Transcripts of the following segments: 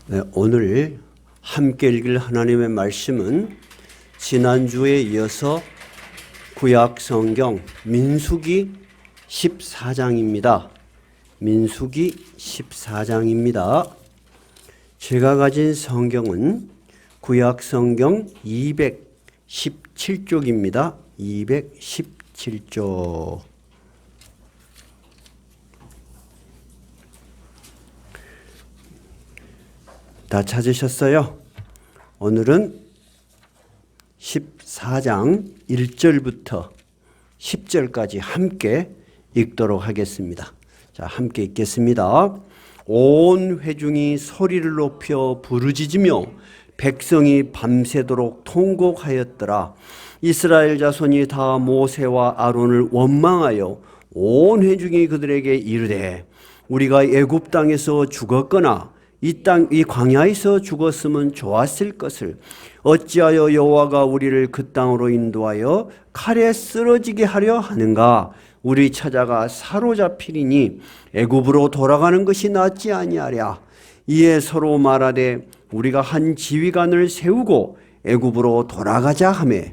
네, 오늘 함께 읽을 하나님의 말씀은 지난주에 이어서 구약 성경 민수기 14장입니다. 민수기 14장입니다. 제가 가진 성경은 구약 성경 217쪽입니다. 217쪽. 다 찾으셨어요? 오늘은 14장 1절부터 10절까지 함께 읽도록 하겠습니다. 자, 함께 읽겠습니다. 온 회중이 소리를 높여 부르짖으며 백성이 밤새도록 통곡하였더라. 이스라엘 자손이 다 모세와 아론을 원망하여 온 회중이 그들에게 이르되 우리가 애굽 땅에서 죽었거나 이 광야에서 죽었으면 좋았을 것을 어찌하여 여호와가 우리를 그 땅으로 인도하여 칼에 쓰러지게 하려 하는가? 우리 처자가 사로잡히리니 애굽으로 돌아가는 것이 낫지 아니하랴. 이에 서로 말하되 우리가 한 지휘관을 세우고 애굽으로 돌아가자 하매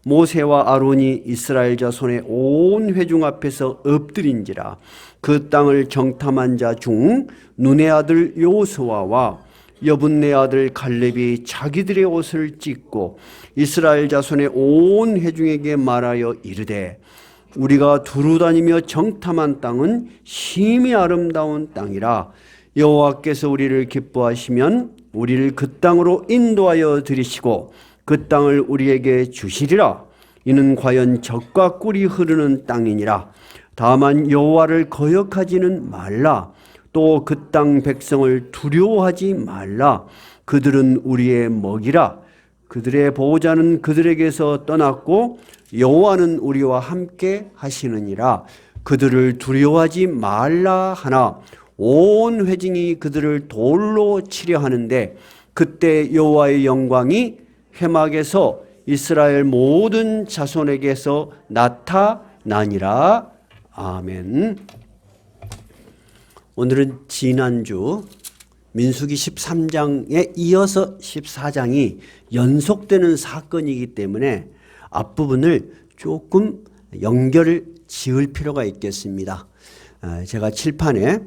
모세와 아론이 이스라엘 자손의 온 회중 앞에서 엎드린지라. 그 땅을 정탐한 자 중 눈의 아들 여호수아와 여분네 아들 갈렙이 자기들의 옷을 찢고 이스라엘 자손의 온 회중에게 말하여 이르되 우리가 두루 다니며 정탐한 땅은 심히 아름다운 땅이라. 여호와께서 우리를 기뻐하시면 우리를 그 땅으로 인도하여 들이시고 그 땅을 우리에게 주시리라. 이는 과연 젖과 꿀이 흐르는 땅이니라. 다만 여호와를 거역하지는 말라. 또 그 땅 백성을 두려워하지 말라. 그들은 우리의 먹이라. 그들의 보호자는 그들에게서 떠났고 여호와는 우리와 함께 하시느니라. 그들을 두려워하지 말라 하나 온 회중이 그들을 돌로 치려 하는데 그때 여호와의 영광이 회막에서 이스라엘 모든 자손에게서 나타나니라. 아멘. 오늘은 지난주 민수기 13장에 이어서 14장이 연속되는 사건이기 때문에 앞부분을 조금 연결을 지을 필요가 있겠습니다. 제가 칠판에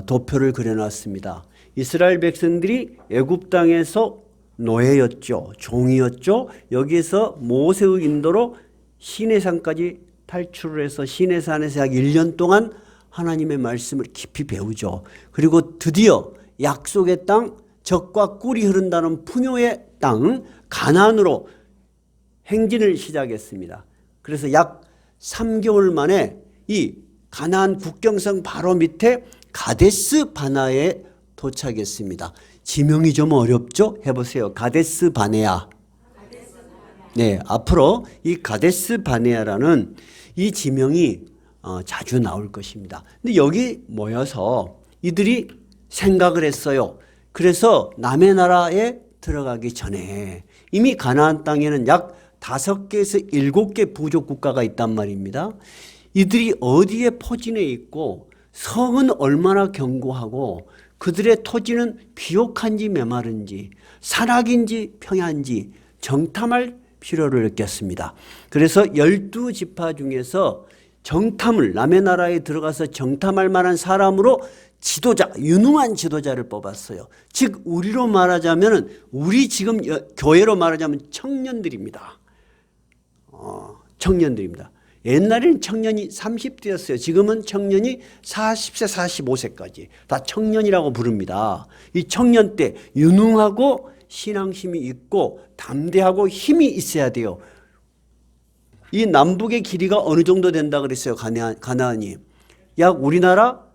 도표를 그려놨습니다. 이스라엘 백성들이 애굽 땅에서 노예였죠. 종이었죠. 여기에서 모세의 인도로 시내산까지 탈출을 해서 시내산에서 약 1년 동안 하나님의 말씀을 깊이 배우죠. 그리고 드디어 약속의 땅, 젖과 꿀이 흐른다는 풍요의 땅 가나안으로 행진을 시작했습니다. 그래서 약 3개월 만에 이 가나안 국경선 바로 밑에 가데스 바네아에 도착했습니다. 지명이 좀 어렵죠? 해보세요. 가데스 바네아. 네, 앞으로 이 가데스 바네아라는 이 지명이 자주 나올 것입니다. 근데 여기 모여서 이들이 생각을 했어요. 그래서 남의 나라에 들어가기 전에 이미 가나안 땅에는 약 5개에서 7개 부족 국가가 있단 말입니다. 이들이 어디에 포진해 있고 성은 얼마나 견고하고 그들의 토지는 비옥한지 메마른지 산악인지 평야인지 정탐할 필요를 느꼈습니다. 그래서 12지파 중에서 정탐을 남의 나라에 들어가서 정탐할 만한 사람으로 지도자, 유능한 지도자를 뽑았어요. 즉 우리로 말하자면 우리 지금 교회로 말하자면 청년들입니다. 청년들입니다. 옛날에는 청년이 30대였어요. 지금은 청년이 40세, 45세까지 다 청년이라고 부릅니다. 이 청년 때 유능하고 신앙심이 있고 담대하고 힘이 있어야 돼요. 이 남북의 길이가 어느 정도 된다 그랬어요. 가나안이. 약 우리나라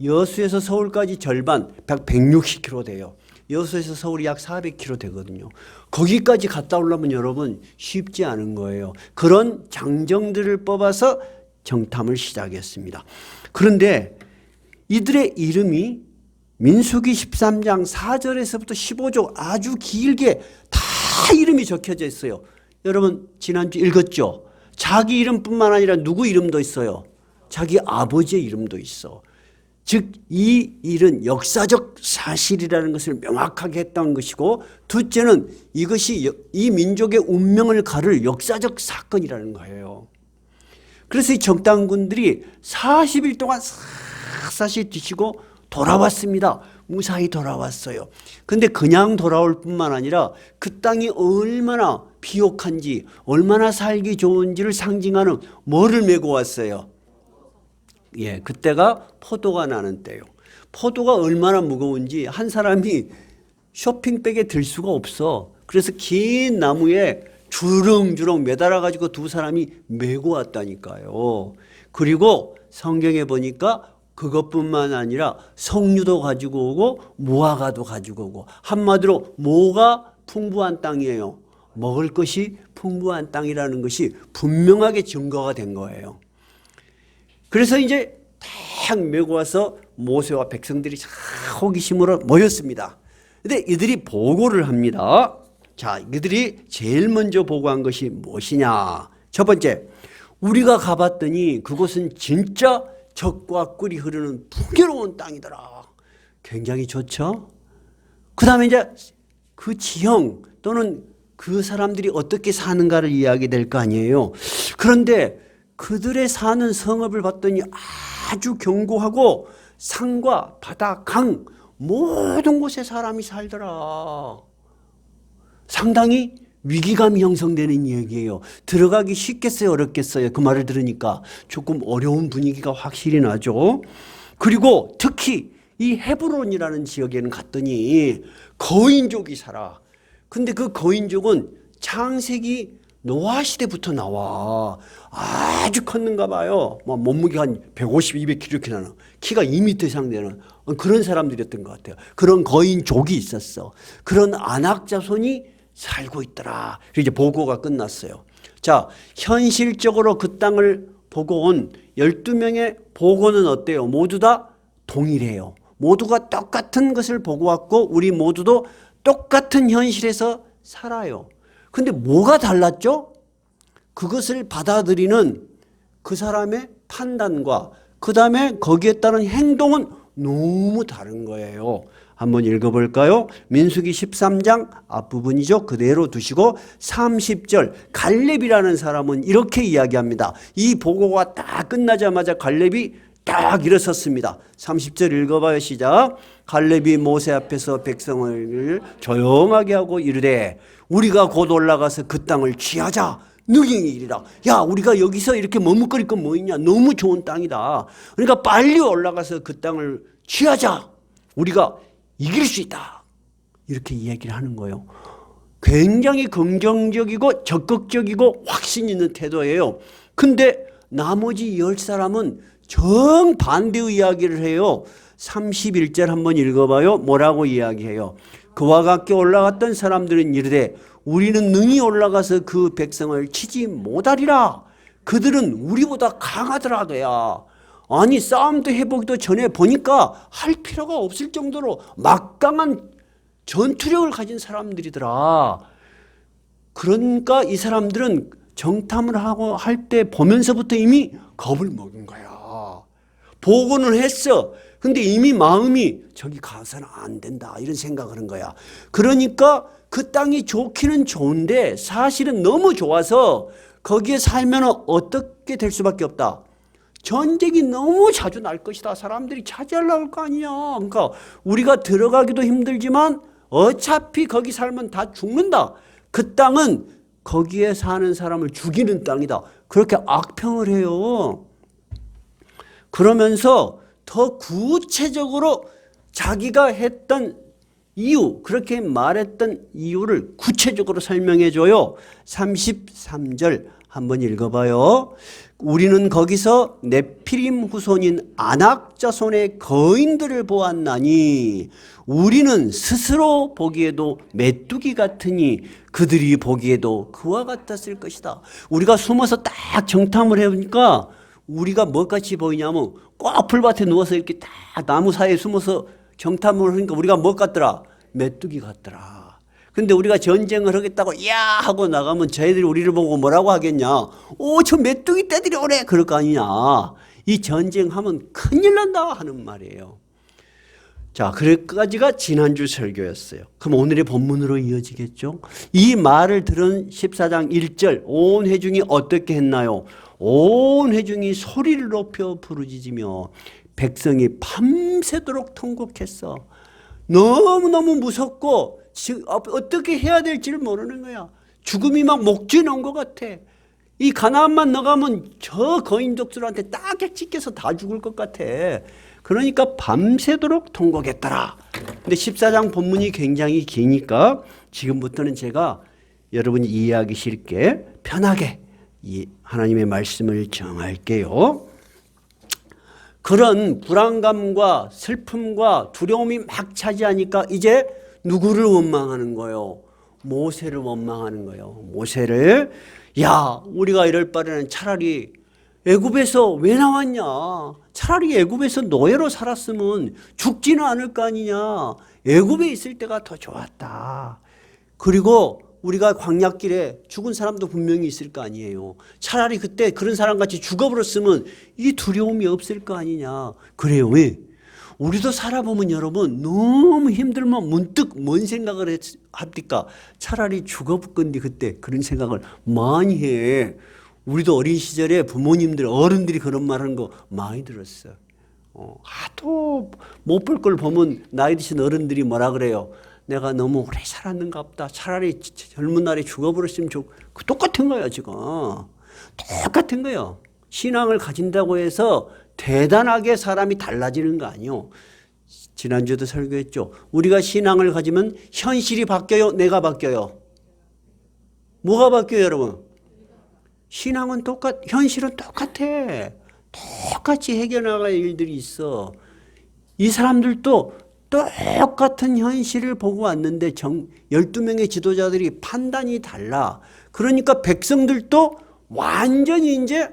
여수에서 서울까지 절반 160km 돼요. 여수에서 서울이 약 400km 되거든요. 거기까지 갔다 오려면 여러분 쉽지 않은 거예요. 그런 장정들을 뽑아서 정탐을 시작했습니다. 그런데 이들의 이름이 민수기 13장 4절에서부터 15절 아주 길게 다 이름이 적혀져 있어요. 여러분 지난주 읽었죠? 자기 이름뿐만 아니라 누구 이름도 있어요. 자기 아버지의 이름도 있어. 즉 이 일은 역사적 사실이라는 것을 명확하게 했던 것이고, 둘째는 이것이 이 민족의 운명을 가를 역사적 사건이라는 거예요. 그래서 이 정탐꾼들이 40일 동안 샅샅이 뒤치고 돌아왔습니다. 무사히 돌아왔어요. 근데 그냥 돌아올 뿐만 아니라 그 땅이 얼마나 비옥한지, 얼마나 살기 좋은지를 상징하는 뭐를 메고 왔어요? 예, 그때가 포도가 나는 때요. 포도가 얼마나 무거운지 한 사람이 쇼핑백에 들 수가 없어. 그래서 긴 나무에 주렁주렁 매달아 가지고 두 사람이 메고 왔다니까요. 그리고 성경에 보니까 그것뿐만 아니라 석류도 가지고 오고 무화과도 가지고 오고, 한마디로 뭐가 풍부한 땅이에요. 먹을 것이 풍부한 땅이라는 것이 분명하게 증거가 된 거예요. 그래서 이제 딱 메고 와서 모세와 백성들이 호기심으로 모였습니다. 근데 이들이 보고를 합니다. 자, 이들이 제일 먼저 보고한 것이 무엇이냐? 첫 번째, 우리가 가봤더니 그곳은 진짜 젖과 꿀이 흐르는 풍요로운 땅이더라. 굉장히 좋죠? 그 다음에 이제 그 지형 또는 그 사람들이 어떻게 사는가를 이야기될 거 아니에요. 그런데 그들의 사는 성읍을 봤더니 아주 견고하고 산과 바다, 강 모든 곳에 사람이 살더라. 상당히 위기감이 형성되는 얘기예요. 들어가기 쉽겠어요, 어렵겠어요? 그 말을 들으니까 조금 어려운 분위기가 확실히 나죠. 그리고 특히 이 헤브론이라는 지역에는 갔더니 거인족이 살아. 근데 그 거인족은 창세기 노아 시대부터 나와. 아주 컸는가 봐요. 몸무게가 한 150, 200kg 이렇게 나는, 키가 2m 이상 되는 그런 사람들이었던 것 같아요. 그런 거인족이 있었어. 그런 안악 자손이 살고 있더라. 이제 보고가 끝났어요. 자, 현실적으로 그 땅을 보고 온 12명의 보고는 어때요? 모두 다 동일해요. 모두가 똑같은 것을 보고 왔고 우리 모두도 똑같은 현실에서 살아요. 근데 뭐가 달랐죠? 그것을 받아들이는 그 사람의 판단과 그 다음에 거기에 따른 행동은 너무 다른 거예요. 한번 읽어볼까요? 민수기 13장 앞부분이죠. 그대로 두시고 30절 갈렙이라는 사람은 이렇게 이야기합니다. 이 보고가 딱 끝나자마자 갈렙이 딱 일어섰습니다. 30절 읽어봐요. 시작. 갈렙이 모세 앞에서 백성을 조용하게 하고 이르되 우리가 곧 올라가서 그 땅을 취하자. 능히 이리라. 야, 우리가 여기서 이렇게 머뭇거릴 건 뭐 있냐. 너무 좋은 땅이다. 그러니까 빨리 올라가서 그 땅을 취하자. 우리가 이길 수 있다. 이렇게 이야기를 하는 거예요. 굉장히 긍정적이고 적극적이고 확신 있는 태도예요. 근데 나머지 10사람은 정반대의 이야기를 해요. 31절 한번 읽어봐요. 뭐라고 이야기해요? 그와 같게 올라갔던 사람들은 이르되 우리는 능히 올라가서 그 백성을 치지 못하리라. 그들은 우리보다 강하더라도야. 아니, 싸움도 해보기도 전에 보니까 할 필요가 없을 정도로 막강한 전투력을 가진 사람들이더라. 그러니까 이 사람들은 정탐을 하고 할 때 보면서부터 이미 겁을 먹은 거야. 보고는 했어. 근데 이미 마음이 저기 가서는 안 된다 이런 생각을 한 거야. 그러니까 그 땅이 좋기는 좋은데 사실은 너무 좋아서 거기에 살면 어떻게 될 수밖에 없다. 전쟁이 너무 자주 날 것이다. 사람들이 차지하려고 할 거 아니야. 그러니까 우리가 들어가기도 힘들지만 어차피 거기 살면 다 죽는다. 그 땅은 거기에 사는 사람을 죽이는 땅이다. 그렇게 악평을 해요. 그러면서 더 구체적으로 자기가 했던 이유, 그렇게 말했던 이유를 구체적으로 설명해 줘요. 33절 한번 읽어봐요. 우리는 거기서 네피림 후손인 아낙 자손의 거인들을 보았나니 우리는 스스로 보기에도 메뚜기 같으니 그들이 보기에도 그와 같았을 것이다. 우리가 숨어서 딱 정탐을 해보니까 우리가 뭐같이 보이냐면 꼭 풀밭에 누워서 이렇게 딱 나무 사이에 숨어서 정탐을 하니까 우리가 뭐 같더라? 메뚜기 같더라. 근데 우리가 전쟁을 하겠다고 야 하고 나가면 저희들이 우리를 보고 뭐라고 하겠냐? 오, 저 메뚜기 떼들이 오래 그럴 거 아니냐. 이 전쟁하면 큰일 난다 하는 말이에요. 자, 그래까지가 지난주 설교였어요. 그럼 오늘의 본문으로 이어지겠죠? 이 말을 들은 14장 1절 온 회중이 어떻게 했나요? 온 회중이 소리를 높여 부르짖으며 백성이 밤새도록 통곡했어. 너무너무 무섭고 어떻게 해야 될지를 모르는 거야. 죽음이 막 목전에 온 것 같아. 이 가나안만 나가면 저 거인족들한테 딱 찢겨서 다 죽을 것 같아. 그러니까 밤새도록 통곡했더라. 근데 14장 본문이 굉장히 기니까 지금부터는 제가 여러분이 이해하기 쉽게 편하게 이 하나님의 말씀을 정할게요. 그런 불안감과 슬픔과 두려움이 막 차지하니까 이제 누구를 원망하는 거예요? 모세를 원망하는 거예요. 모세를, 야, 우리가 이럴 바에는 차라리 애굽에서 왜 나왔냐? 차라리 애굽에서 노예로 살았으면 죽지는 않을 거 아니냐? 애굽에 있을 때가 더 좋았다. 그리고 우리가 광야길에 죽은 사람도 분명히 있을 거 아니에요. 차라리 그때 그런 사람같이 죽어버렸으면 이 두려움이 없을 거 아니냐. 그래요. 왜? 우리도 살아보면 여러분 너무 힘들면 문득 뭔 생각을 합니까? 차라리 죽어버건디 그때 그런 생각을 많이 해. 우리도 어린 시절에 부모님들 어른들이 그런 말 하는 거 많이 들었어. 하도 못 볼 걸 보면 나이 드신 어른들이 뭐라 그래요? 내가 너무 오래 살았는가 보다. 차라리 젊은 날에 죽어버렸으면 똑같은 거예요 지금. 똑같은 거예요. 신앙을 가진다고 해서 대단하게 사람이 달라지는 거 아니에요. 지난주에도 설교했죠. 우리가 신앙을 가지면 현실이 바뀌어요? 내가 바뀌어요? 뭐가 바뀌어요 여러분? 신앙은 현실은 똑같아. 똑같이 해결나갈 일들이 있어. 이 사람들도 똑같은 현실을 보고 왔는데 12명의 지도자들이 판단이 달라. 그러니까 백성들도 완전히 이제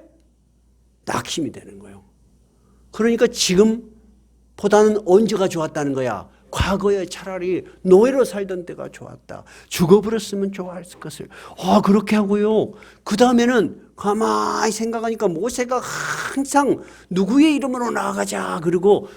낙심이 되는 거예요. 그러니까 지금보다는 언제가 좋았다는 거야. 과거에 차라리 노예로 살던 때가 좋았다. 죽어버렸으면 좋았을 것을. 그렇게 하고요. 그 다음에는 가만히 생각하니까 모세가 항상 누구의 이름으로 나아가자. 그리고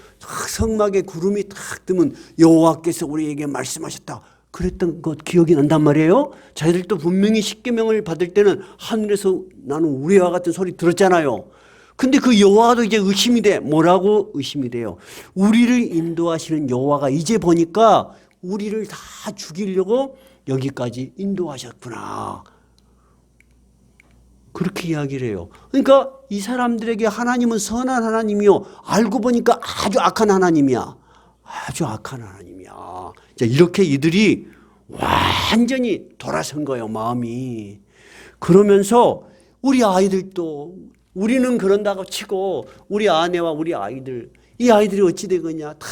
성막에 구름이 탁 뜨면 여호와께서 우리에게 말씀하셨다. 그랬던 것 기억이 난단 말이에요. 자기들도 분명히 십계명을 받을 때는 하늘에서 나는 우리와 같은 소리 들었잖아요. 근데 그 여호와도 이제 의심이 돼. 뭐라고 의심이 돼요? 우리를 인도하시는 여호와가 이제 보니까 우리를 다 죽이려고 여기까지 인도하셨구나. 그렇게 이야기를 해요. 그러니까 이 사람들에게 하나님은 선한 하나님이요. 알고 보니까 아주 악한 하나님이야. 아주 악한 하나님이야. 자, 이렇게 이들이 완전히 돌아선 거예요, 마음이. 그러면서 우리 아이들도 우리는 그런다고 치고 우리 아내와 우리 아이들, 이 아이들이 어찌 되겠냐. 다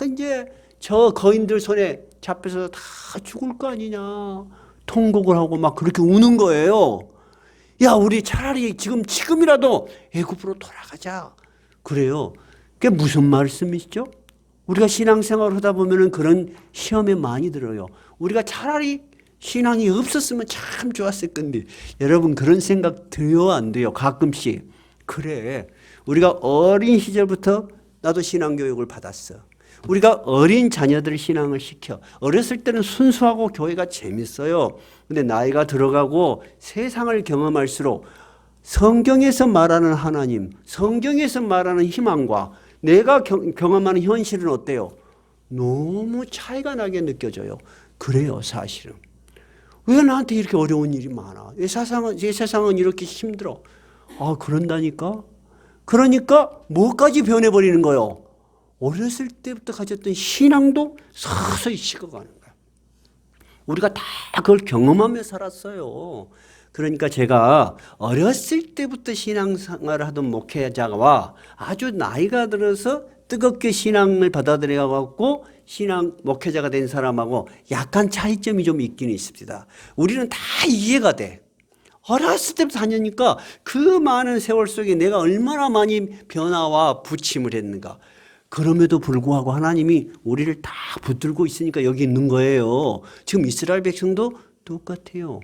이제 저 거인들 손에 잡혀서 다 죽을 거 아니냐. 통곡을 하고 막 그렇게 우는 거예요. 야, 우리 차라리 지금이라도 애굽으로 돌아가자. 그래요. 그게 무슨 말씀이시죠? 우리가 신앙생활을 하다 보면은 그런 시험에 많이 들어요. 우리가 차라리 신앙이 없었으면 참 좋았을 건데. 여러분 그런 생각 들어요 안 돼요? 가끔씩. 그래. 우리가 어린 시절부터 나도 신앙교육을 받았어. 우리가 어린 자녀들 신앙을 시켜. 어렸을 때는 순수하고 교회가 재밌어요. 근데 나이가 들어가고 세상을 경험할수록 성경에서 말하는 하나님, 성경에서 말하는 희망과 내가 경험하는 현실은 어때요? 너무 차이가 나게 느껴져요. 그래요, 사실은. 왜 나한테 이렇게 어려운 일이 많아? 왜 세상은 이렇게 힘들어? 그런다니까? 그러니까 뭐까지 변해버리는 거예요? 어렸을 때부터 가졌던 신앙도 서서히 식어가는 거야. 우리가 다 그걸 경험하며 살았어요. 그러니까 제가 어렸을 때부터 신앙생활을 하던 목회자와 아주 나이가 들어서 뜨겁게 신앙을 받아들여갖고 신앙 목회자가 된 사람하고 약간 차이점이 좀 있기는 있습니다. 우리는 다 이해가 돼. 어렸을 때부터 다니니까 그 많은 세월 속에 내가 얼마나 많이 변화와 부침을 했는가. 그럼에도 불구하고 하나님이 우리를 다 붙들고 있으니까 여기 있는 거예요. 지금 이스라엘 백성도 똑같아요.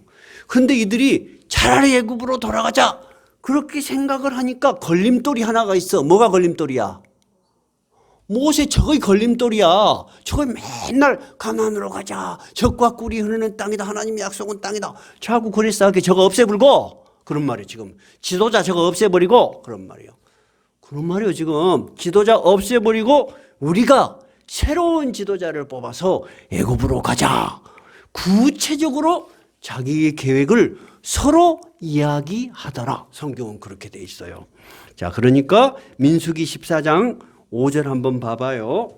그런데 이들이 차라리 애굽으로 돌아가자. 그렇게 생각을 하니까 걸림돌이 하나가 있어. 뭐가 걸림돌이야? 모세 저거이 걸림돌이야. 저거 맨날 가나안으로 가자. 적과 꿀이 흐르는 땅이다. 하나님의 약속은 땅이다. 자꾸 그랬어. 저거 없애버리고. 그런 말이에요. 지금 지도자 저거 없애버리고. 그런 말이에요. 그런 말이에요. 지금 지도자 없애버리고 우리가 새로운 지도자를 뽑아서 애굽으로 가자. 구체적으로 자기의 계획을 서로 이야기하더라. 성경은 그렇게 돼 있어요. 자, 그러니까 민수기 14장 5절 한번 봐봐요.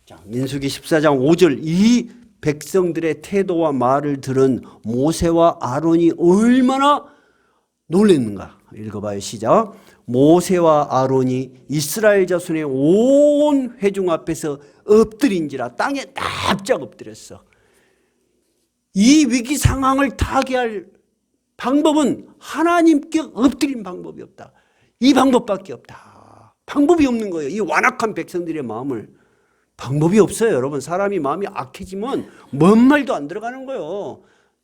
자, 민수기 14장 5절. 이 백성들의 태도와 말을 들은 모세와 아론이 얼마나 놀랐는가. 읽어봐요. 시작. 모세와 아론이 이스라엘 자손의 온 회중 앞에서 엎드린지라. 땅에 납작 엎드렸어. 이 위기 상황을 타개할 방법은 하나님께 엎드린 방법이 없다. 이 방법밖에 없다. 방법이 없는 거예요. 이 완악한 백성들의 마음을. 방법이 없어요. 여러분, 사람이 마음이 악해지면 뭔 말도 안 들어가는 거예요.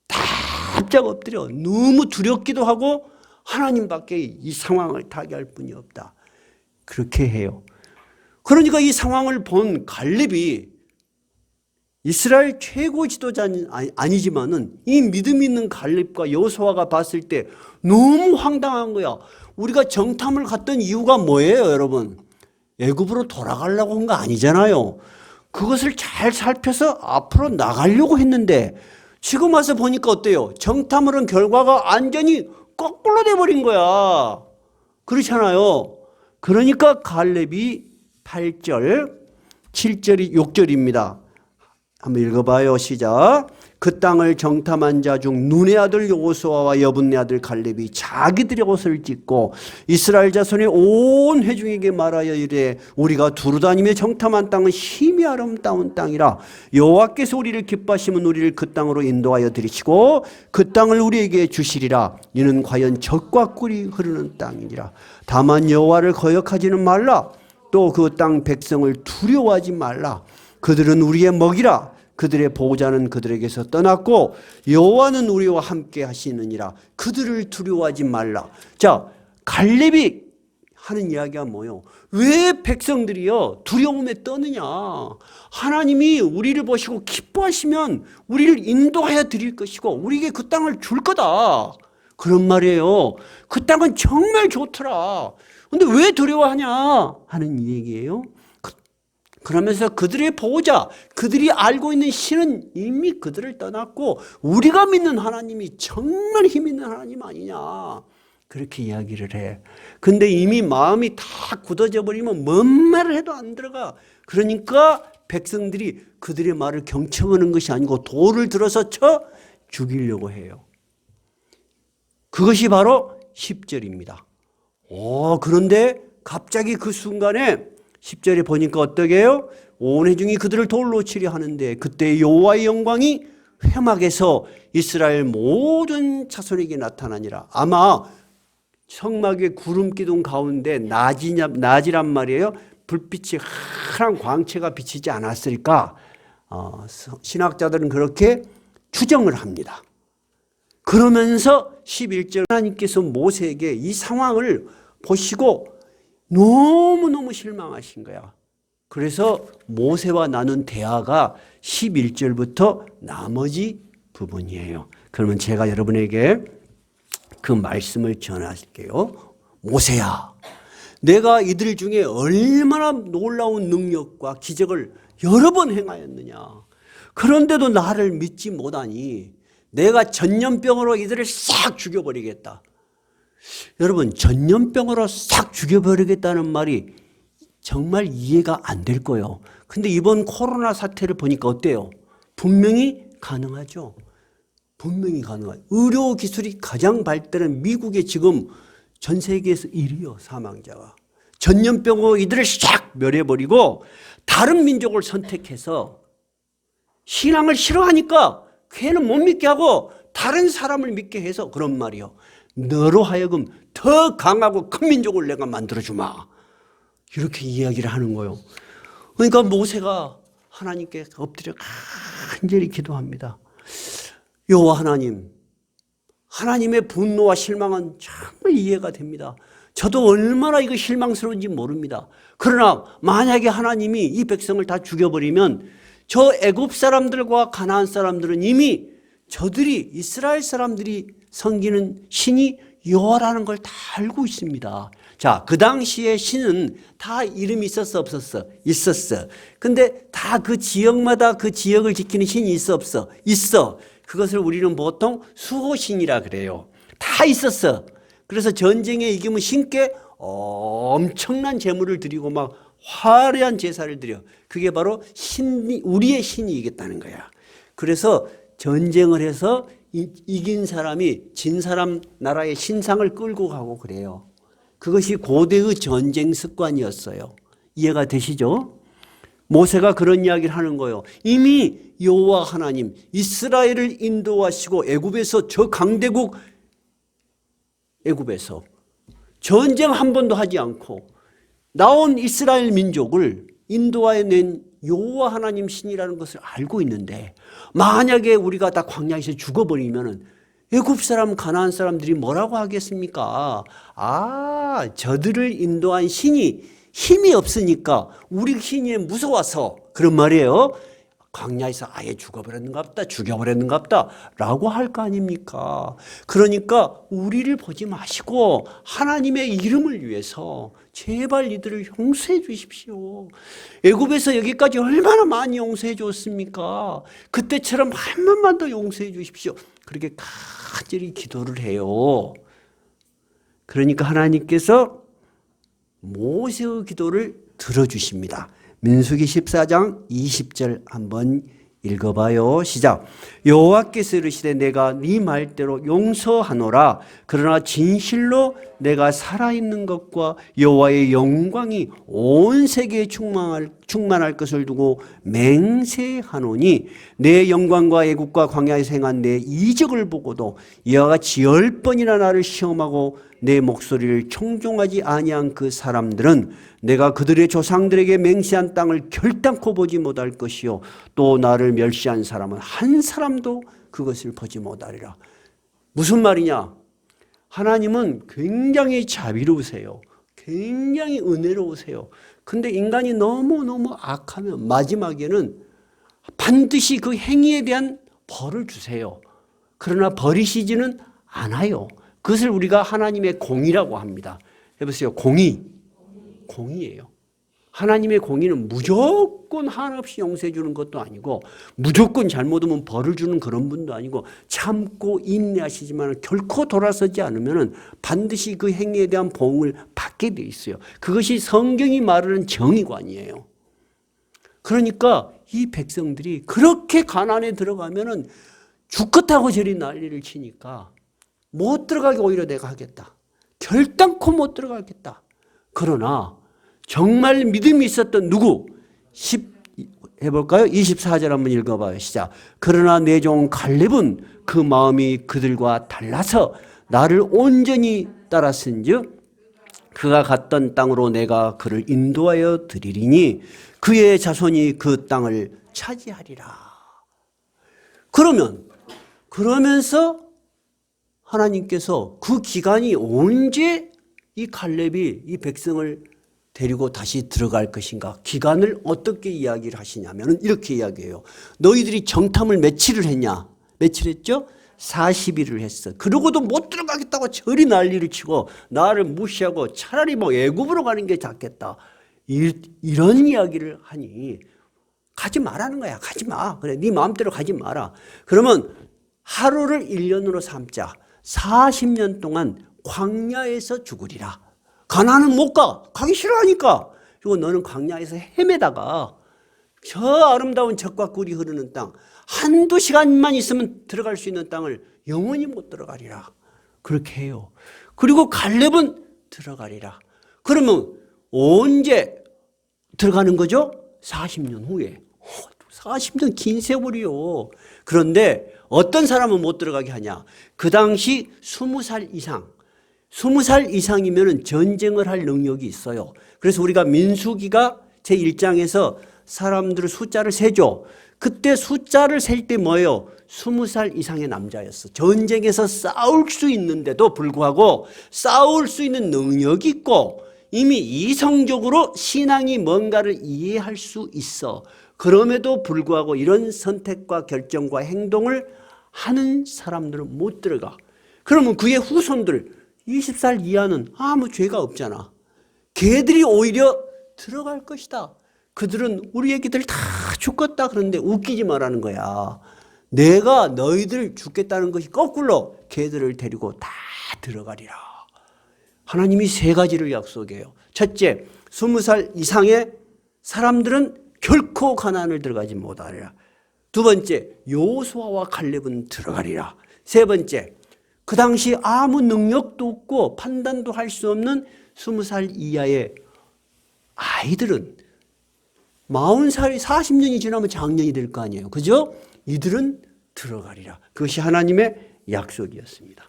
납작 엎드려. 너무 두렵기도 하고 하나님밖에 이 상황을 타개할 분이 없다. 그렇게 해요. 그러니까 이 상황을 본 갈렙이 이스라엘 최고 지도자는 아니지만은 이 믿음 있는 갈렙과 여호수아가 봤을 때 너무 황당한 거야. 우리가 정탐을 갔던 이유가 뭐예요, 여러분? 애굽으로 돌아가려고 한 거 아니잖아요. 그것을 잘 살펴서 앞으로 나가려고 했는데 지금 와서 보니까 어때요? 정탐을 한 결과가 완전히 거꾸로 돼버린 거야. 그렇잖아요. 그러니까 갈렙이 8절, 7절이 6절입니다. 한번 읽어봐요. 시작. 그 땅을 정탐한 자 중 눈의 아들 여호수아와 여분네 아들 갈렙이 자기들의 옷을 찢고 이스라엘 자손의 온 회중에게 말하여 이르되 우리가 두루다니며 정탐한 땅은 힘이 아름다운 땅이라 여호와께서 우리를 기뻐하시면 우리를 그 땅으로 인도하여 들이시고 그 땅을 우리에게 주시리라. 이는 과연 젖과 꿀이 흐르는 땅이니라. 다만 여호와를 거역하지는 말라. 또 그 땅 백성을 두려워하지 말라. 그들은 우리의 먹이라. 그들의 보호자는 그들에게서 떠났고 여호와는 우리와 함께 하시느니라. 그들을 두려워하지 말라. 자, 갈렙이 하는 이야기가 뭐예요? 왜 백성들이요 두려움에 떠느냐? 하나님이 우리를 보시고 기뻐하시면 우리를 인도하여 드릴 것이고 우리에게 그 땅을 줄 거다. 그런 말이에요. 그 땅은 정말 좋더라. 근데 왜 두려워하냐 하는 얘기예요. 그러면서 그들의 보호자, 그들이 알고 있는 신은 이미 그들을 떠났고 우리가 믿는 하나님이 정말 힘 있는 하나님 아니냐. 그렇게 이야기를 해. 근데 이미 마음이 다 굳어져 버리면 뭔 말을 해도 안 들어가. 그러니까 백성들이 그들의 말을 경청하는 것이 아니고 돌을 들어서 쳐 죽이려고 해요. 그것이 바로 10절입니다. 그런데 갑자기 그 순간에 10절에 보니까 어떻게 해요? 온 회중이 그들을 돌로 치려 하는데 그때 여호와의 영광이 회막에서 이스라엘 모든 자손에게 나타나니라. 아마 성막의 구름 기둥 가운데 낮이란 말이에요. 불빛이 환한 광채가 비치지 않았을까? 신학자들은 그렇게 추정을 합니다. 그러면서 11절 하나님께서 모세에게 이 상황을 보시고 너무너무 실망하신 거야. 그래서 모세와 나눈 대화가 11절부터 나머지 부분이에요. 그러면 제가 여러분에게 그 말씀을 전하실게요. 모세야, 내가 이들 중에 얼마나 놀라운 능력과 기적을 여러 번 행하였느냐. 그런데도 나를 믿지 못하니 내가 전염병으로 이들을 싹 죽여버리겠다. 여러분, 전염병으로 싹 죽여버리겠다는 말이 정말 이해가 안 될 거예요. 근데 이번 코로나 사태를 보니까 어때요? 분명히 가능하죠. 분명히 가능하죠. 의료기술이 가장 발달한 미국에 지금 전 세계에서 1위요, 사망자가. 전염병으로 이들을 싹 멸해버리고 다른 민족을 선택해서 신앙을 싫어하니까 걔는 못 믿게 하고 다른 사람을 믿게 해서 그런 말이요. 너로 하여금 더 강하고 큰 민족을 내가 만들어주마. 이렇게 이야기를 하는 거예요. 그러니까 모세가 하나님께 엎드려 간절히 기도합니다. 여호와 하나님, 하나님의 분노와 실망은 정말 이해가 됩니다. 저도 얼마나 이거 실망스러운지 모릅니다. 그러나 만약에 하나님이 이 백성을 다 죽여버리면 저 애굽 사람들과 가나안 사람들은 이미 저들이 이스라엘 사람들이 섬기는 신이 여호와라는 걸 다 알고 있습니다. 자, 그 당시에 신은 다 이름이 있었어, 없었어? 있었어. 근데 다 그 지역마다 그 지역을 지키는 신이 있어, 없어? 있어. 그것을 우리는 보통 수호신이라 그래요. 다 있었어. 그래서 전쟁에 이기면 신께 엄청난 제물을 드리고 막 화려한 제사를 드려. 그게 바로 우리의 신이 이겼다는 거야. 그래서 전쟁을 해서 이긴 사람이 진 사람 나라의 신상을 끌고 가고 그래요. 그것이 고대의 전쟁 습관이었어요. 이해가 되시죠? 모세가 그런 이야기를 하는 거예요. 이미 여호와 하나님 이스라엘을 인도하시고 애굽에서 저 강대국 애굽에서 전쟁 한 번도 하지 않고 나온 이스라엘 민족을 인도하여 낸 여호와 하나님 신이라는 것을 알고 있는데 만약에 우리가 다 광야에서 죽어버리면 애굽 사람 가나안 사람들이 뭐라고 하겠습니까? 아, 저들을 인도한 신이 힘이 없으니까 우리 신이 무서워서 그런 말이에요. 광야에서 아예 죽어버렸는갑다, 죽여버렸는갑다 라고 할 거 아닙니까? 그러니까 우리를 보지 마시고 하나님의 이름을 위해서 제발 이들을 용서해 주십시오. 애굽에서 여기까지 얼마나 많이 용서해 줬습니까? 그때처럼 한 번만 더 용서해 주십시오. 그렇게 간절히 기도를 해요. 그러니까 하나님께서 모세의 기도를 들어주십니다. 민수기 14장 20절 한번 읽어봐요. 시작. 여호와께서 이르시되 내가 네 말대로 용서하노라. 그러나 진실로 내가 살아있는 것과 여호와의 영광이 온 세계에 충만할 것을 두고 맹세하노니 내 영광과 애국과 광야에서 행한 내 이적을 보고도 이와 같이 10번이나 나를 시험하고 내 목소리를 청종하지 아니한 그 사람들은 내가 그들의 조상들에게 맹세한 땅을 결단코 보지 못할 것이요 또 나를 멸시한 사람은 한 사람도 그것을 보지 못하리라. 무슨 말이냐? 하나님은 굉장히 자비로우세요. 굉장히 은혜로우세요. 근데 인간이 너무너무 악하면 마지막에는 반드시 그 행위에 대한 벌을 주세요. 그러나 버리시지는 않아요. 그것을 우리가 하나님의 공의라고 합니다. 해보세요. 공의예요. 하나님의 공의는 무조건 한없이 용서해 주는 것도 아니고 무조건 잘못하면 벌을 주는 그런 분도 아니고 참고 인내하시지만 결코 돌아서지 않으면 반드시 그 행위에 대한 보응을 받게 돼 있어요. 그것이 성경이 말하는 정의관이에요. 그러니까 이 백성들이 그렇게 가나안에 들어가면은 주껏하고 저리 난리를 치니까 못 들어가게 오히려 내가 하겠다. 결단코 못 들어가겠다. 그러나 정말 믿음이 있었던 누구? 해볼까요? 24절 한번 읽어봐요. 시작. 그러나 내 종 갈렙은 그 마음이 그들과 달라서 나를 온전히 따랐은즉 그가 갔던 땅으로 내가 그를 인도하여 드리리니 그의 자손이 그 땅을 차지하리라. 그러면서 하나님께서 그 기간이 언제 이 갈렙이 이 백성을 데리고 다시 들어갈 것인가? 기간을 어떻게 이야기를 하시냐면 이렇게 이야기해요. 너희들이 정탐을 며칠을 했냐? 며칠 했죠? 40일을 했어. 그러고도 못 들어가겠다고 저리 난리를 치고 나를 무시하고 차라리 뭐 애굽으로 가는 게 낫겠다. 이런 이야기를 하니 가지 말라는 거야. 가지 마. 그래, 네 마음대로 가지 마라. 그러면 하루를 1년으로 삼자. 40년 동안 광야에서 죽으리라. 가나안은 못 가. 가기 싫어하니까. 그리고 너는 광야에서 헤매다가 저 아름다운 젖과 꿀이 흐르는 땅, 한두 시간만 있으면 들어갈 수 있는 땅을 영원히 못 들어가리라. 그렇게 해요. 그리고 갈렙은 들어가리라. 그러면 언제 들어가는 거죠? 40년 후에. 40년 긴 세월이요. 그런데 어떤 사람은 못 들어가게 하냐? 그 당시 20살 이상. 20살 이상이면 전쟁을 할 능력이 있어요. 그래서 우리가 민수기가 제1장에서 사람들을 숫자를 세죠. 그때 숫자를 셀 때 뭐예요? 20살 이상의 남자였어. 전쟁에서 싸울 수 있는데도 불구하고 싸울 수 있는 능력이 있고 이미 이성적으로 신앙이 뭔가를 이해할 수 있어. 그럼에도 불구하고 이런 선택과 결정과 행동을 하는 사람들은 못 들어가. 그러면 그의 후손들 20살 이하는 아무 죄가 없잖아. 걔들이 오히려 들어갈 것이다. 그들은 우리 애기들 다 죽겠다 그러는데 웃기지 말라는 거야. 내가 너희들 죽겠다는 것이 거꾸로 걔들을 데리고 다 들어가리라. 하나님이 세 가지를 약속해요. 첫째, 20살 이상의 사람들은 결코 가나안을 들어가지 못하리라. 두 번째, 여호수아와 갈렙은 들어가리라. 세 번째, 그 당시 아무 능력도 없고 판단도 할 수 없는 20살 이하의 아이들은 40살이 40년이 지나면 장년이 될 거 아니에요. 그죠? 이들은 들어가리라. 그것이 하나님의 약속이었습니다.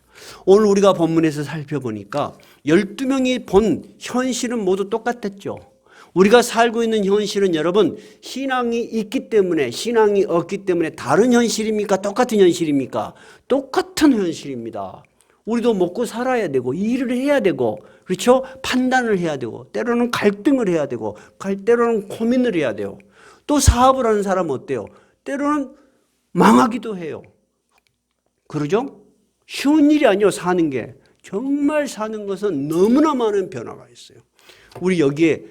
오늘 우리가 본문에서 살펴보니까 12명이 본 현실은 모두 똑같았죠. 우리가 살고 있는 현실은 여러분 신앙이 있기 때문에 신앙이 없기 때문에 다른 현실입니까? 똑같은 현실입니까? 똑같은 현실입니다. 우리도 먹고 살아야 되고 일을 해야 되고 그렇죠? 판단을 해야 되고 때로는 갈등을 해야 되고 때로는 고민을 해야 돼요. 또 사업을 하는 사람은 어때요? 때로는 망하기도 해요. 그러죠? 쉬운 일이 아니에요. 사는 게. 정말 사는 것은 너무나 많은 변화가 있어요. 우리 여기에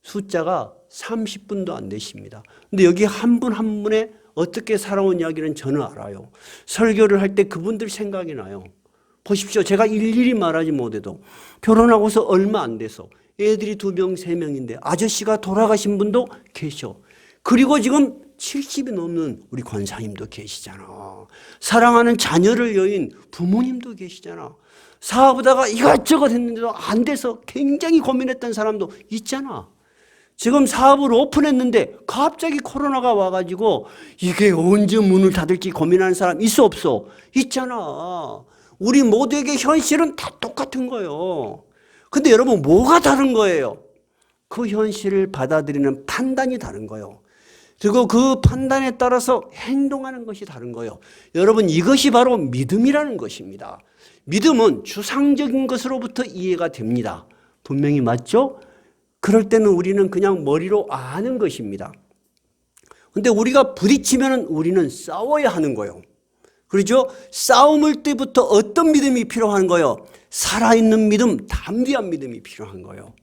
숫자가 30분도 안 되십니다. 근데 여기 한 분 한 분의 어떻게 살아온 이야기는 저는 알아요. 설교를 할 때 그분들 생각이 나요. 보십시오. 제가 일일이 말하지 못해도 결혼하고서 얼마 안 돼서 애들이 2명, 3명인데 아저씨가 돌아가신 분도 계셔. 그리고 지금 70이 넘는 우리 권사님도 계시잖아. 사랑하는 자녀를 여인 부모님도 계시잖아. 사업하다가 이것저것 했는데도 안 돼서 굉장히 고민했던 사람도 있잖아. 지금 사업을 오픈했는데 갑자기 코로나가 와가지고 이게 언제 문을 닫을지 고민하는 사람 있어 없어? 있잖아. 우리 모두에게 현실은 다 똑같은 거예요. 근데 여러분 뭐가 다른 거예요? 그 현실을 받아들이는 판단이 다른 거예요. 그리고 그 판단에 따라서 행동하는 것이 다른 거예요. 여러분 이것이 바로 믿음이라는 것입니다. 믿음은 추상적인 것으로부터 이해가 됩니다. 분명히 맞죠? 그럴 때는 우리는 그냥 머리로 아는 것입니다. 근데 우리가 부딪히면 우리는 싸워야 하는 거예요. 그렇죠? 싸움을 때부터 어떤 믿음이 필요한 거예요? 살아있는 믿음, 담대한 믿음이 필요한 거예요.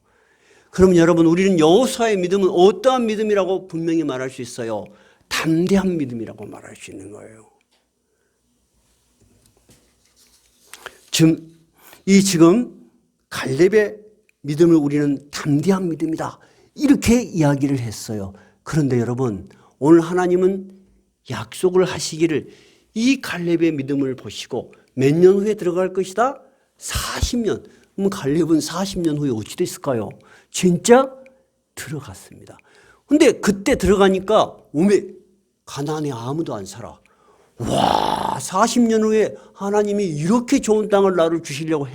그럼 여러분 우리는 여호수아의 믿음은 어떠한 믿음이라고 분명히 말할 수 있어요? 담대한 믿음이라고 말할 수 있는 거예요. 지금 갈렙의 믿음을 우리는 담대한 믿음이다. 이렇게 이야기를 했어요. 그런데 여러분 오늘 하나님은 약속을 하시기를 이 갈렙의 믿음을 보시고 몇 년 후에 들어갈 것이다? 40년. 그럼 갈렙은 40년 후에 어찌 됐을까요? 진짜 들어갔습니다. 근데 그때 들어가니까 오메 가나안에 아무도 안 살아. 와 40년 후에 하나님이 이렇게 좋은 땅을 나를 주시려고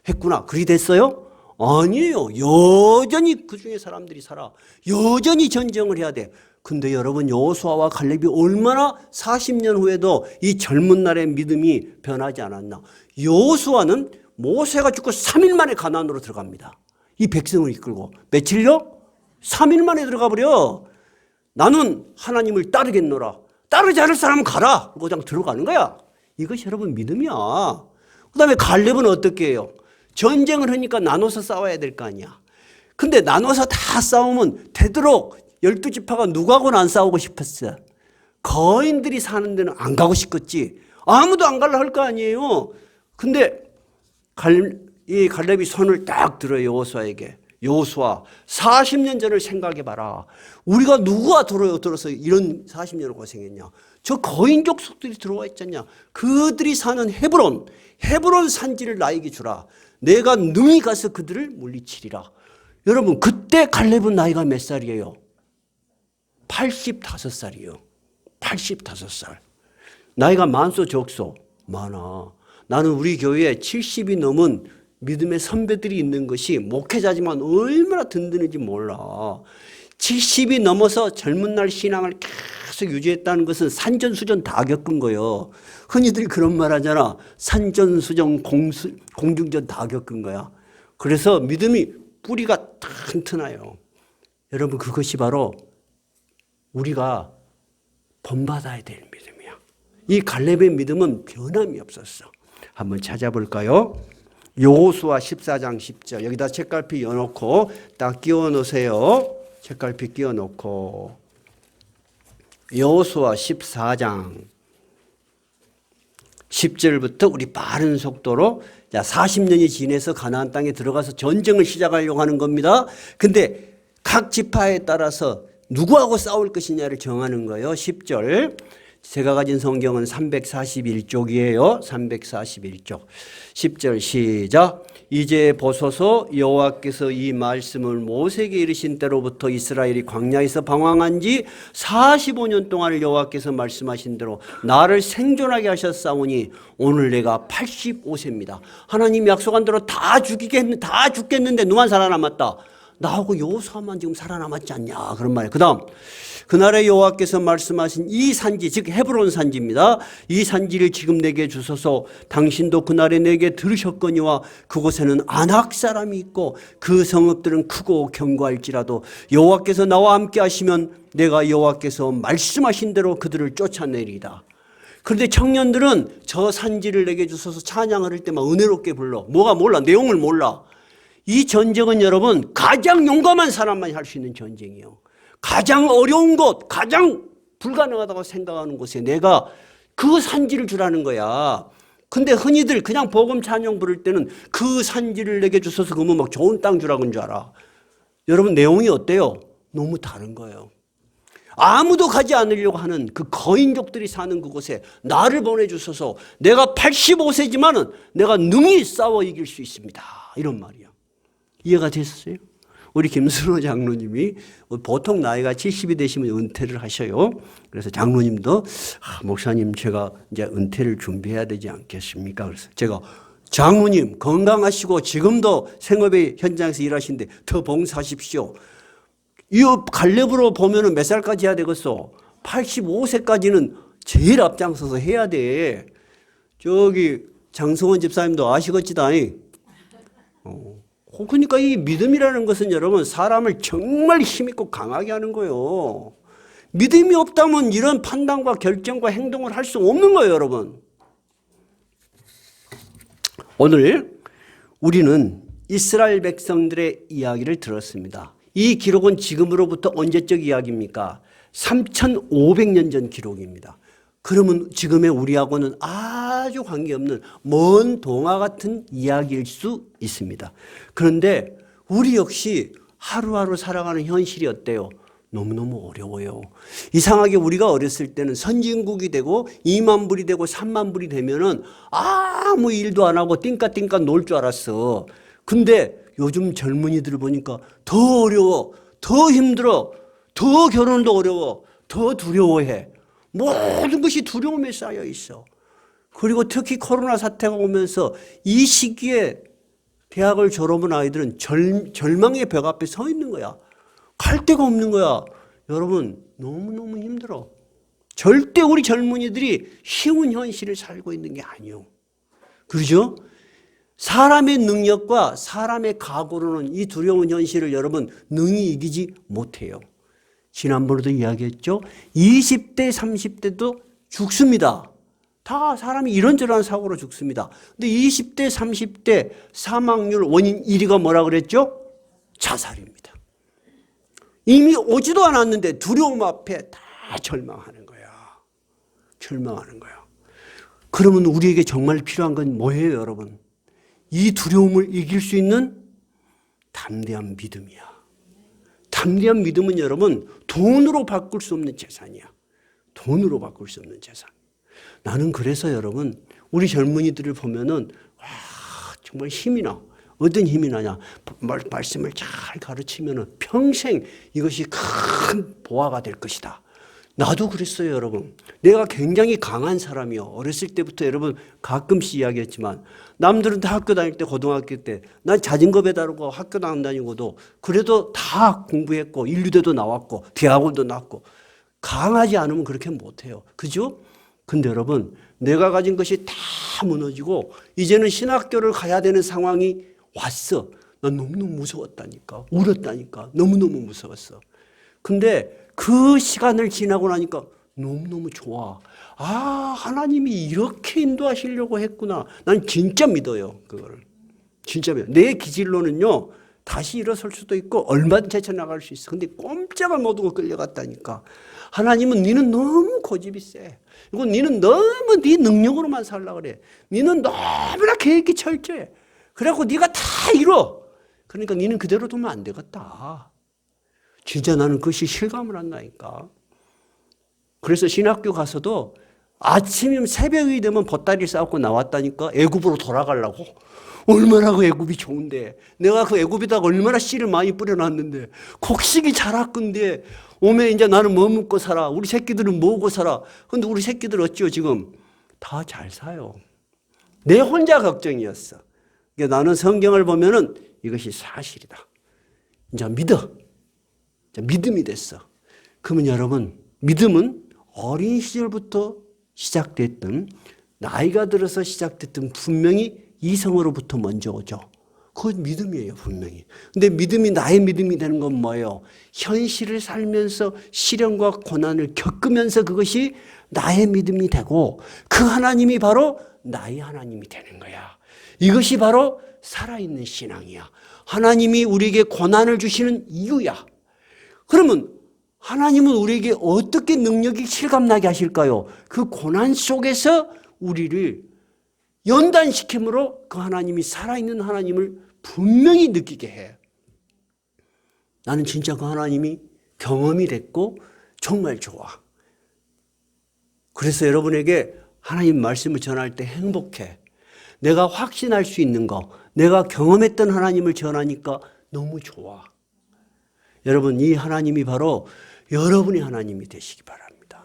했구나. 그리 됐어요? 아니에요. 여전히 그 중에 사람들이 살아. 여전히 전쟁을 해야 돼. 근데 여러분 여호수아와 갈렙이 얼마나 40년 후에도 이 젊은 날의 믿음이 변하지 않았나. 여호수아는 모세가 죽고 3일 만에 가나안으로 들어갑니다. 이 백성을 이끌고. 며칠요? 3일 만에 들어가 버려. 나는 하나님을 따르겠노라. 따르지 않을 사람은 가라. 그러고 그냥 들어가는 거야. 이것이 여러분 믿음이야. 그 다음에 갈렙은 어떻게 해요? 전쟁을 하니까 나눠서 싸워야 될 거 아니야. 근데 나눠서 다 싸우면 되도록 12지파가 누구하고는 안 싸우고 싶었어. 거인들이 사는 데는 안 가고 싶겠지. 아무도 안 가려 할 거 아니에요. 근데 이 갈렙이 손을 딱 들어요. 여호수아에게. 여호수아 40년 전을 생각해 봐라. 우리가 누가 들어서 이런 40년을 고생했냐. 저 거인 족속들이 들어와 있잖냐. 그들이 사는 헤브론 산지를 나에게 주라. 내가 능히 가서 그들을 물리치리라. 여러분 그때 갈렙은 나이가 몇 살이에요? 85살이에요. 85살. 나이가 많소 적소? 많아. 나는 우리 교회에 70이 넘은 믿음의 선배들이 있는 것이 목회자지만 얼마나 든든한지 몰라. 70이 넘어서 젊은 날 신앙을 계속 유지했다는 것은 산전수전 다 겪은 거예요. 흔히들 그런 말 하잖아. 산전수전 공중전 다 겪은 거야. 그래서 믿음이 뿌리가 튼튼해요. 여러분, 그것이 바로 우리가 본받아야 될 믿음이야. 이 갈렙의 믿음은 변함이 없었어. 한번 찾아볼까요? 여호수아 14장 10절. 여기다 책갈피 여놓고 딱 끼워 놓으세요. 책갈피 끼워 놓고. 여호수아 14장 10절부터 우리 빠른 속도로, 자, 40년이 지내서 가나안 땅에 들어가서 전쟁을 시작하려고 하는 겁니다. 근데 각 지파에 따라서 누구하고 싸울 것이냐를 정하는 거예요. 10절. 제가 가진 성경은 341쪽이에요. 341쪽. 10절 시작. 이제 보소서, 여호와께서 이 말씀을 모세에게 이르신 때로부터 이스라엘이 광야에서 방황한 지 45년 동안을 여호와께서 말씀하신 대로 나를 생존하게 하셨사오니 오늘 내가 85세입니다. 하나님이 약속한 대로 다 죽겠는데 누만 살아남았다. 나하고 여호수아만 지금 살아남았지 않냐, 그런 말이에요. 그 다음, 그날에 여호와께서 말씀하신 이 산지, 즉 헤브론 산지입니다. 이 산지를 지금 내게 주소서. 당신도 그날에 내게 들으셨거니와 그곳에는 아낙 사람이 있고 그 성읍들은 크고 견고할지라도 여호와께서 나와 함께 하시면 내가 여호와께서 말씀하신 대로 그들을 쫓아내리이다. 그런데 청년들은 저 산지를 내게 주소서 찬양을 할 때 막 은혜롭게 불러. 뭐가 몰라, 내용을 몰라. 이 전쟁은 여러분 가장 용감한 사람만이 할 수 있는 전쟁이에요. 가장 어려운 곳, 가장 불가능하다고 생각하는 곳에 내가 그 산지를 주라는 거야. 근데 흔히들 그냥 복음 찬양 부를 때는 그 산지를 내게 주셔서 그러면 막 좋은 땅 주라고는 줄 알아. 여러분, 내용이 어때요? 너무 다른 거예요. 아무도 가지 않으려고 하는 그 거인족들이 사는 그곳에 나를 보내주셔서 내가 85세지만은 내가 능히 싸워 이길 수 있습니다. 이런 말이야. 이해가 됐어요? 우리 김순호 장로님이 보통 나이가 70이 되시면 은퇴를 하셔요. 그래서 장로님도 목사님, 제가 이제 은퇴를 준비해야 되지 않겠습니까? 그래서 제가 장로님 건강하시고 지금도 생업의 현장에서 일하시는데 더 봉사하십시오. 이 갈렙으로 보면은 몇 살까지 해야 되겠어? 85세까지는 제일 앞장서서 해야 돼. 저기 장성원 집사님도 아시겠지다. 그러니까 이 믿음이라는 것은 여러분 사람을 정말 힘있고 강하게 하는 거예요. 믿음이 없다면 이런 판단과 결정과 행동을 할 수 없는 거예요, 여러분. 오늘 우리는 이스라엘 백성들의 이야기를 들었습니다. 이 기록은 지금으로부터 언제적 이야기입니까? 3,500년 전 기록입니다. 그러면 지금의 우리하고는 아주 관계없는 먼 동화 같은 이야기일 수 있습니다. 그런데 우리 역시 하루하루 살아가는 현실이 어때요? 너무너무 어려워요. 이상하게 우리가 어렸을 때는 선진국이 되고 2만 불이 되고 3만 불이 되면은 아무 일도 안 하고 띵까띵까 놀 줄 알았어. 근데 요즘 젊은이들을 보니까 더 어려워, 더 힘들어, 더 결혼도 어려워, 더 두려워해. 모든 것이 두려움에 쌓여 있어. 그리고 특히 코로나 사태가 오면서 이 시기에 대학을 졸업한 아이들은 절망의 벽 앞에 서 있는 거야. 갈 데가 없는 거야. 여러분, 너무너무 힘들어. 절대 우리 젊은이들이 쉬운 현실을 살고 있는 게 아니에요. 그렇죠? 사람의 능력과 사람의 각오로는 이 두려운 현실을 여러분 능히 이기지 못해요. 지난번에도 이야기했죠. 20대, 30대도 죽습니다. 다 사람이 이런저런 사고로 죽습니다. 근데 20대, 30대 사망률 원인 1위가 뭐라 그랬죠? 자살입니다. 이미 오지도 않았는데 두려움 앞에 다 절망하는 거야. 절망하는 거야. 그러면 우리에게 정말 필요한 건 뭐예요, 여러분? 이 두려움을 이길 수 있는 담대한 믿음이야. 담대한 믿음은 여러분 돈으로 바꿀 수 없는 재산이야. 돈으로 바꿀 수 없는 재산. 나는 그래서 여러분 우리 젊은이들을 보면은 와, 정말 힘이 나. 어떤 힘이 나냐? 말씀을 잘 가르치면은 평생 이것이 큰 보화가 될 것이다. 나도 그랬어요, 여러분. 내가 굉장히 강한 사람이요. 어렸을 때부터 여러분 가끔씩 이야기했지만 남들은 다 학교 다닐 때, 고등학교 때 난 자전거 배달하고 학교도 안 다니고도 그래도 다 공부했고 인류대도 나왔고 대학원도 나왔고 강하지 않으면 그렇게 못해요. 그죠? 근데 여러분 내가 가진 것이 다 무너지고 이제는 신학교를 가야 되는 상황이 왔어. 난 너무너무 무서웠다니까. 울었다니까. 너무너무 무서웠어. 근데 그 시간을 지나고 나니까 너무너무 좋아. 아, 하나님이 이렇게 인도하시려고 했구나. 난 진짜 믿어요, 그거를. 진짜 믿어요. 내 기질로는요, 다시 일어설 수도 있고 얼마든지 헤쳐나갈 수 있어. 근데 꼼짝을 못하고 끌려갔다니까. 하나님은 니는 너무 고집이 세. 이거 니는 너무 네 능력으로만 살려고 그래. 니는 너무나 계획이 철저해. 그래갖고 네가 다 이뤄. 그러니까 니는 그대로 두면 안 되겠다. 진짜 나는 그것이 실감을 한다니까. 그래서 신학교 가서도 아침이면 새벽이 되면 보따리 싸고 나왔다니까. 애굽으로 돌아가려고. 얼마나 그 애굽이 좋은데. 내가 그 애굽에다가 얼마나 씨를 많이 뿌려놨는데. 곡식이 자랐건데. 오면 이제 나는 뭐 먹고 살아. 우리 새끼들은 뭐 먹고 살아. 근데 우리 새끼들 어찌요 지금. 다 잘 사요. 내 혼자 걱정이었어. 그러니까 나는 성경을 보면은 이것이 사실이다. 이제 믿어. 믿음이 됐어. 그러면 여러분, 믿음은 어린 시절부터 시작됐던, 나이가 들어서 시작됐던 분명히 이성으로부터 먼저 오죠. 그건 믿음이에요, 분명히. 근데 믿음이 나의 믿음이 되는 건 뭐예요? 현실을 살면서 시련과 고난을 겪으면서 그것이 나의 믿음이 되고 그 하나님이 바로 나의 하나님이 되는 거야. 이것이 바로 살아있는 신앙이야. 하나님이 우리에게 고난을 주시는 이유야. 그러면 하나님은 우리에게 어떻게 능력이 실감나게 하실까요? 그 고난 속에서 우리를 연단시킴으로 그 하나님이 살아있는 하나님을 분명히 느끼게 해. 나는 진짜 그 하나님이 경험이 됐고 정말 좋아. 그래서 여러분에게 하나님 말씀을 전할 때 행복해. 내가 확신할 수 있는 거, 내가 경험했던 하나님을 전하니까 너무 좋아. 여러분, 이 하나님이 바로 여러분의 하나님이 되시기 바랍니다.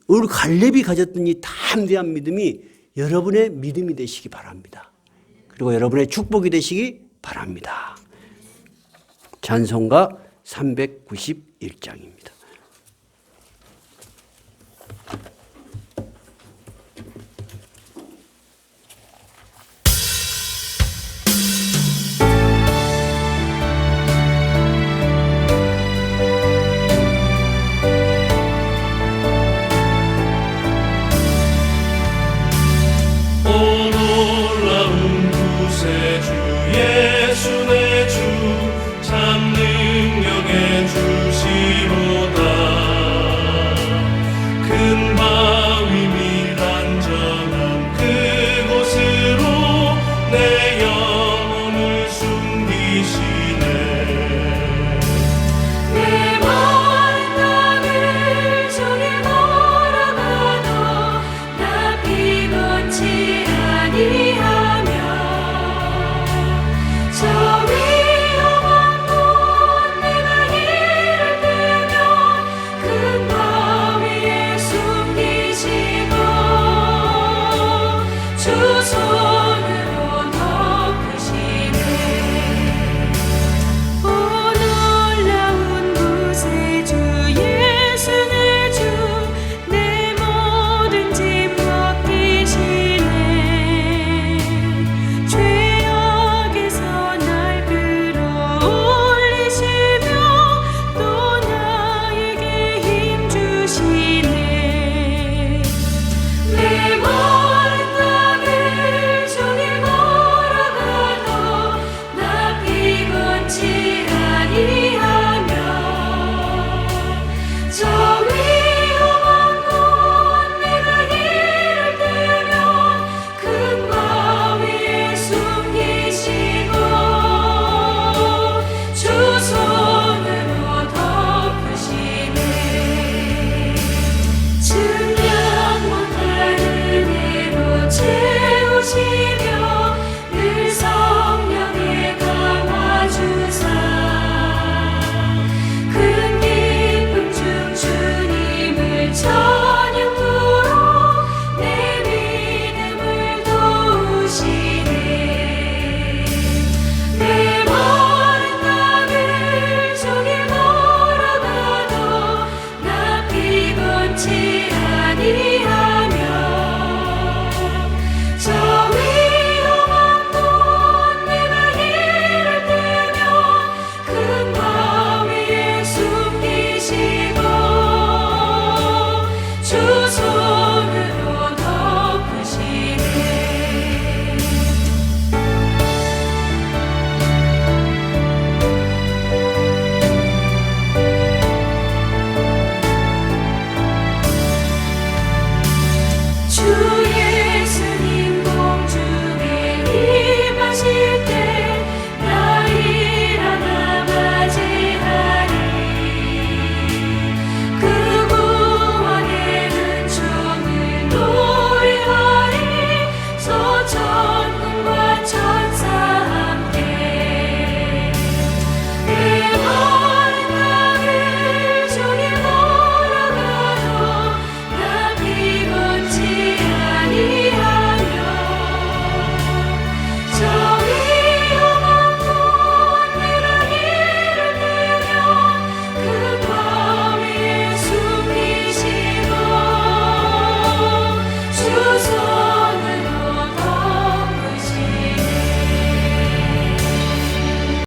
우리 갈렙이 가졌던 이 담대한 믿음이 여러분의 믿음이 되시기 바랍니다. 그리고 여러분의 축복이 되시기 바랍니다. 찬송가 391장입니다. 큰